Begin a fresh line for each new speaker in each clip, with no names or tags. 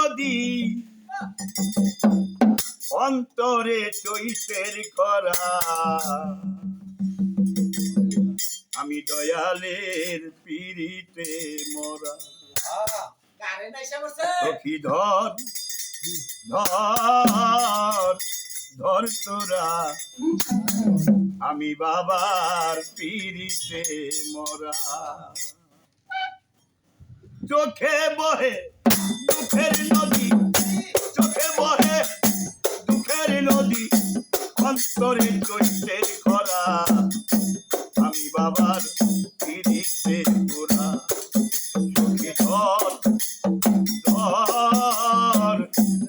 নদী অন্তরে চৈতের খরা আমি দয়ালের পিড়িতে মরা সখী ধর ধর ধর তোরা আমি বাবার পিড়িতে মরা চোখে বহে দুঃখের নদী চোখে বহে দুঃখের নদী অন্তরে চৈতের খরা আমি বাবার পিড়িতে মোরা সখী ধর ধর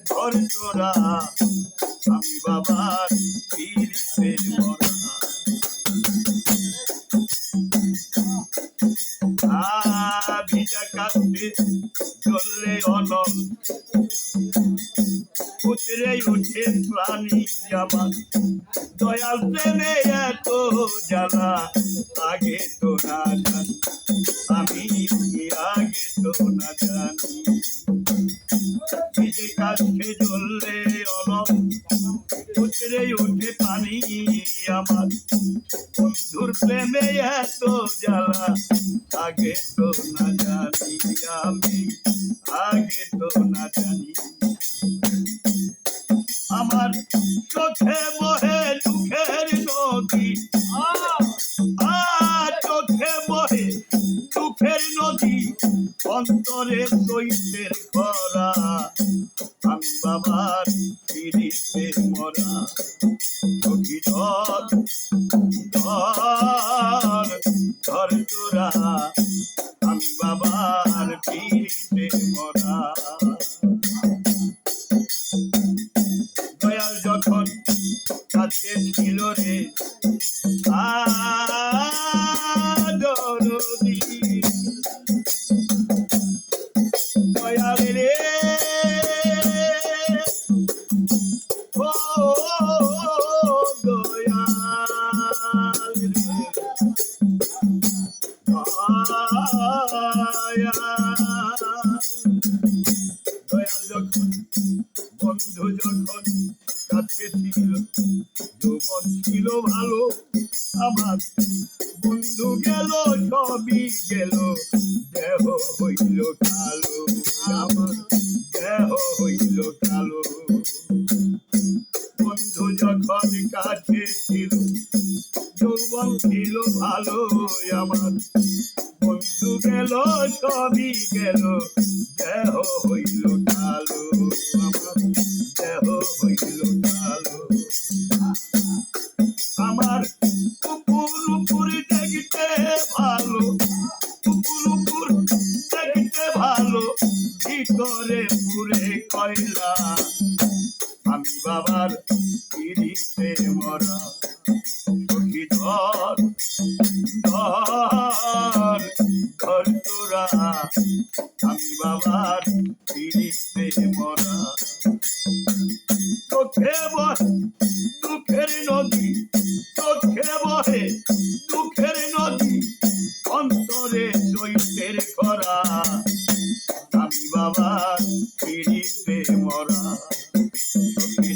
ধর তোরা আমি বাবার পিড়িতে মোরা ভিজা কাঁদতে চললে অলম উতরে উঠে প্রাণী আমার দয়াল প্রেমে এত জ্বালা আগে তো না জানি আমি আগে তো না জানি ভিজে কাঁদতে চললে অলম উতরে উঠে পানি আমার বন্ধুর প্রেমে এত জ্বালা আগে তো না জানি আমি আগে তো না জানি আমার চোখে বহে দুঃখের নদী চোখে বহে দুঃখের নদী অন্তরে চৈতের খরা আমি বাবার পিড়িতে মরা সখী ধর ধর ধর তোরা আমি বাবার পিড়িতে মরা দয়াল যখন কাছে ছিল রে দরদি দয়াল রে ও দয়াল রে দয়াল যখন বন্ধু যখন কাছে ছিল যৌবন ছিল ভালো আমার বন্ধু গেল সবই গেল দেহ হইল কালো আমার দেহ হইল কালো বন্ধু যখন কাছে ছিল যৌবন ছিল ভালো আমার বন্ধু গেল সবই গেল দেহ হইল কালো আমার দেহ হইল কালো আমার উপর উপর দেখতে ভালো উপর উপর দেখতে ভালো ভিতরে পুরে কয়লা আমি বাবার পিড়িতে মরা সখী ধর ধর ধর তোরা আমি বাবার পিড়িতে মরা চোখে বহে দুঃখের নদী চোখে বহে দুঃখের নদী অন্তরে চৈতের খরা আমি বাবার পিড়িতে মরা সখী